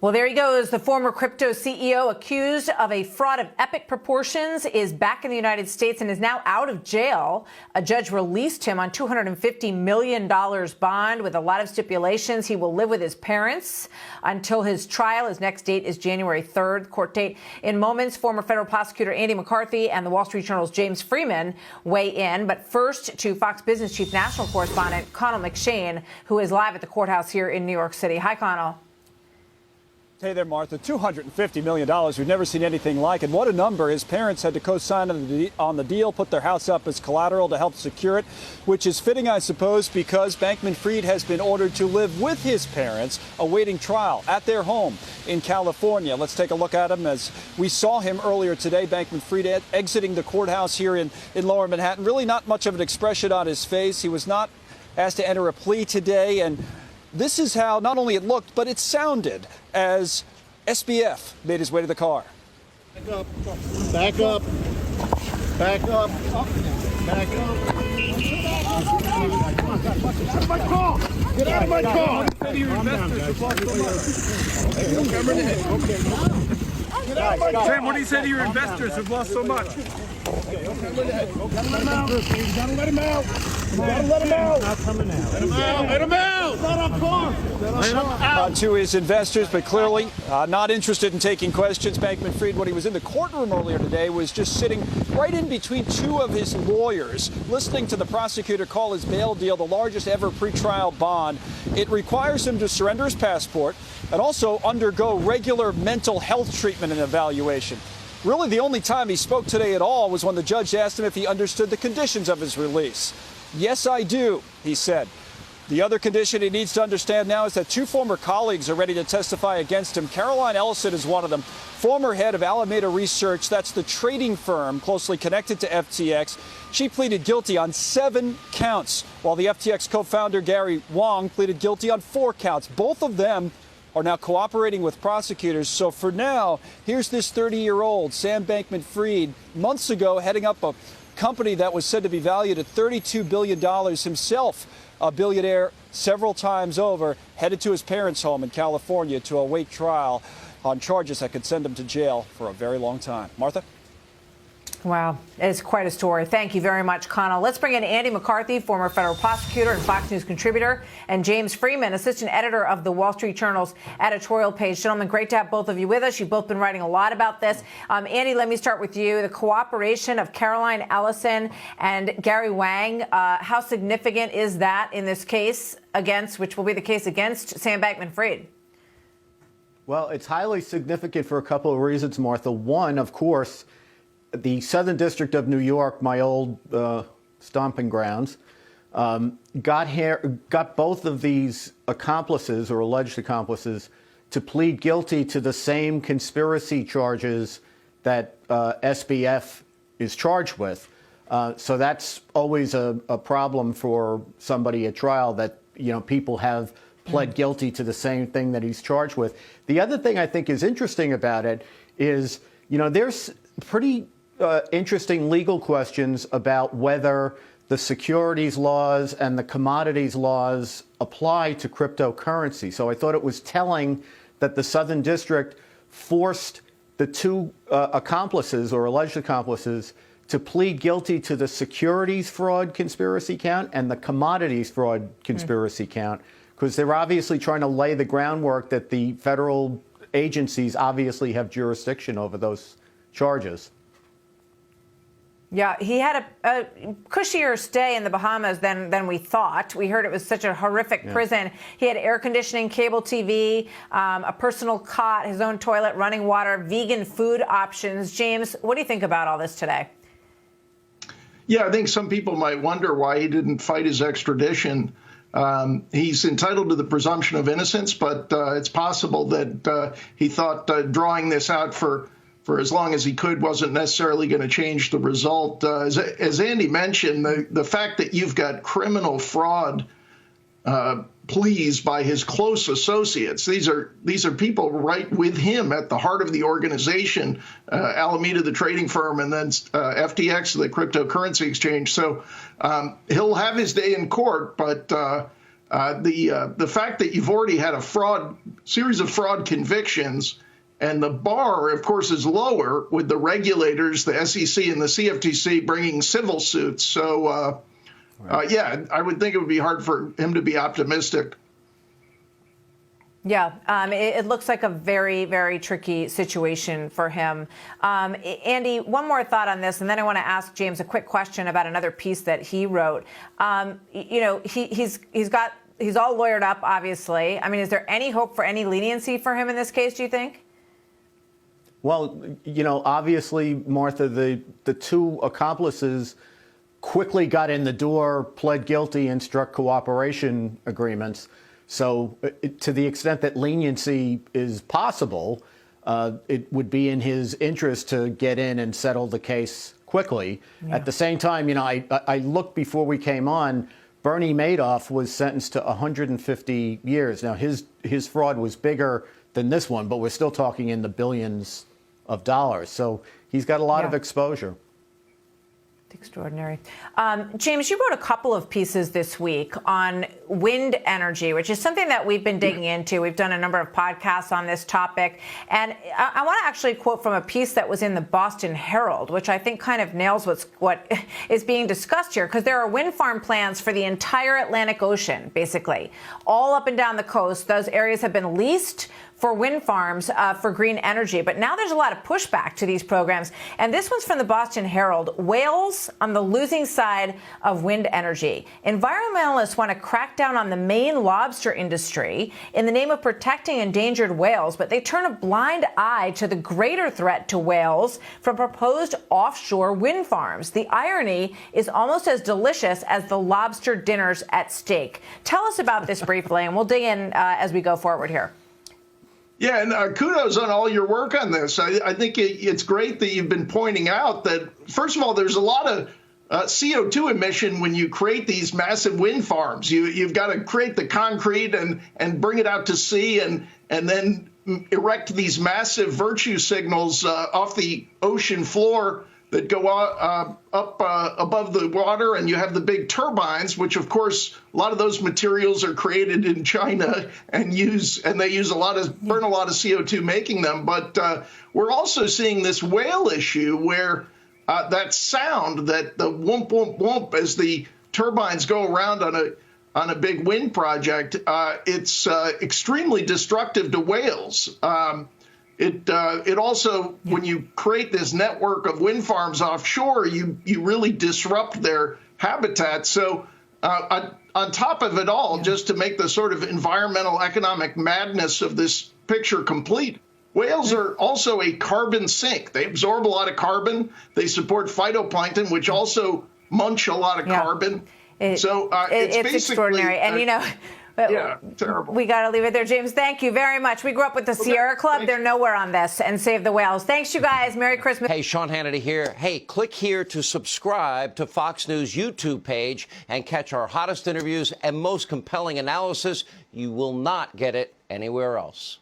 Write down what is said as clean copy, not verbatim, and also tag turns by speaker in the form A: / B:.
A: Well, there he goes. The former crypto CEO accused of a fraud of epic proportions is back in the United States and is now out of jail. A judge released him on $250 million bond with a lot of stipulations. He will live with his parents until his trial. His next date is January 3rd, court date. In moments, former federal prosecutor Andy McCarthy and the Wall Street Journal's James Friedman weigh in. But first to Fox Business Chief National Correspondent Connell McShane, who is live at the courthouse here in New York City. Hi, Connell.
B: Hey there, Martha. $250 million. We've never seen anything like it. What a number. His parents had to co-sign on the deal, put their house up as collateral to help secure it, which is fitting, I suppose, because Bankman Fried has been ordered to live with his parents, awaiting trial at their home in California. Let's take a look at him as we saw him earlier today. Bankman Fried exiting the courthouse here in Lower Manhattan. Really not much of an expression on his face. He was not asked to enter a plea today, and this is how not only it looked, but it sounded as SBF made his way to the car.
C: Back up, back up, back up, back up. Get out of my car! Get out of my car!
D: Sam, what do you say to your investors who've lost so much?
C: Gotta let him out! Gotta let him out! Not coming out. Let him out! Let him out! Not our car! Let him out!
B: To his investors, but clearly not interested in taking questions. Bankman Fried, when he was in the courtroom earlier today, was just sitting right in between two of his lawyers, listening to the prosecutor call his bail deal the largest ever pretrial bond. It requires him to surrender his passport and also undergo regular mental health treatment and evaluation. Really, the only time he spoke today at all was when the judge asked him if he understood the conditions of his release. Yes, I do, he said. The other condition he needs to understand now is that two former colleagues are ready to testify against him. Caroline Ellison is one of them, former head of Alameda Research. That's the trading firm closely connected to FTX. She pleaded guilty on 7 counts, while the FTX co-founder Gary Wang pleaded guilty on 4 counts. Both of them are now cooperating with prosecutors. So for now, here's this 30-year-old Sam Bankman-Fried, months ago heading up a company that was said to be valued at $32 billion, himself a billionaire several times over, headed to his parents' home in California to await trial on charges that could send him to jail for a very long time. Martha?
A: Wow, it's quite a story. Thank you very much, Connell. Let's bring in Andy McCarthy, former federal prosecutor and Fox News contributor, and James Friedman, assistant editor of the Wall Street Journal's editorial page. Gentlemen, great to have both of you with us. You've both been writing a lot about this. Andy, let me start with you. The cooperation of Caroline Ellison and Gary Wang, how significant is that in this case against, which will be the case against Sam Bankman-Fried?
E: Well, it's highly significant for a couple of reasons, Martha. One, of course, the Southern District of New York, my old stomping grounds, got both of these accomplices or alleged accomplices to plead guilty to the same conspiracy charges that SBF is charged with. So that's always a problem for somebody at trial, that people have pled guilty to the same thing that he's charged with. The other thing I think is interesting about it is, there's pretty interesting legal questions about whether the securities laws and the commodities laws apply to cryptocurrency. So I thought it was telling that the Southern District forced the two accomplices or alleged accomplices to plead guilty to the securities fraud conspiracy count and the commodities fraud conspiracy count, because they're obviously trying to lay the groundwork that the federal agencies obviously have jurisdiction over those charges.
A: Yeah, he had a cushier stay in the Bahamas than we thought. We heard it was such a horrific prison. He had air conditioning, cable TV, a personal cot, his own toilet, running water, vegan food options. James, what do you think about all this today?
F: Yeah, I think some people might wonder why he didn't fight his extradition. He's entitled to the presumption of innocence, but it's possible that he thought drawing this out for as long as he could wasn't necessarily going to change the result. As Andy mentioned, the fact that you've got criminal fraud pleas by his close associates, these are people right with him at the heart of the organization, Alameda, the trading firm, and then FTX, the cryptocurrency exchange. So he'll have his day in court, but The fact that you've already had a series of fraud convictions, and the bar, of course, is lower with the regulators, the SEC and the CFTC, bringing civil suits. So, yeah, I would think it would be hard for him to be optimistic.
A: Yeah, it looks like a very, very tricky situation for him. Andy, one more thought on this, and then I want to ask James a quick question about another piece that he wrote. You know, he's all lawyered up, obviously. I mean, is there any hope for any leniency for him in this case, do you think?
E: Well, you know, obviously, Martha, the two accomplices quickly got in the door, pled guilty, and struck cooperation agreements. So to the extent that leniency is possible, it would be in his interest to get in and settle the case quickly. Yeah. At the same time, you know, I looked before we came on, Bernie Madoff was sentenced to 150 years. Now, his fraud was bigger than this one, but we're still talking in the billions of dollars. So he's got a lot of exposure.
A: Extraordinary. James, you wrote a couple of pieces this week on wind energy, which is something that we've been digging into. We've done a number of podcasts on this topic. And I want to actually quote from a piece that was in the Boston Herald, which I think kind of nails what is being discussed here, because there are wind farm plans for the entire Atlantic Ocean, basically, all up and down the coast. Those areas have been leased for wind farms for green energy. But now there's a lot of pushback to these programs. And this one's from the Boston Herald. Whales on the losing side of wind energy. Environmentalists want to crack down on the Maine lobster industry in the name of protecting endangered whales, but they turn a blind eye to the greater threat to whales from proposed offshore wind farms. The irony is almost as delicious as the lobster dinners at stake. Tell us about this briefly, and we'll dig in as we go forward here.
F: Yeah, and kudos on all your work on this. I think it's great that you've been pointing out that, first of all, there's a lot of CO2 emission when you create these massive wind farms. You've got to create the concrete and bring it out to sea and then erect these massive virtue signals off the ocean floor that go up above the water, and you have the big turbines, which, of course, a lot of those materials are created in China and they burn a lot of CO2 making them. But we're also seeing this whale issue where that sound, that the whoomp, whoomp, whoomp, as the turbines go around on a big wind project, it's extremely destructive to whales. It also, when you create this network of wind farms offshore, you really disrupt their habitat. So on top of it all, just to make the sort of environmental economic madness of this picture complete, whales are also a carbon sink. They absorb a lot of carbon. They support phytoplankton, which also munch a lot of carbon. It's
A: extraordinary. And, you know,
F: yeah, terrible.
A: We got to leave it there. James, thank you very much. We grew up with the Sierra Club. They're nowhere on this. And Save the Whales. Thanks, you guys. Merry Christmas.
G: Hey, Sean Hannity here. Hey, click here to subscribe to Fox News YouTube page and catch our hottest interviews and most compelling analysis. You will not get it anywhere else.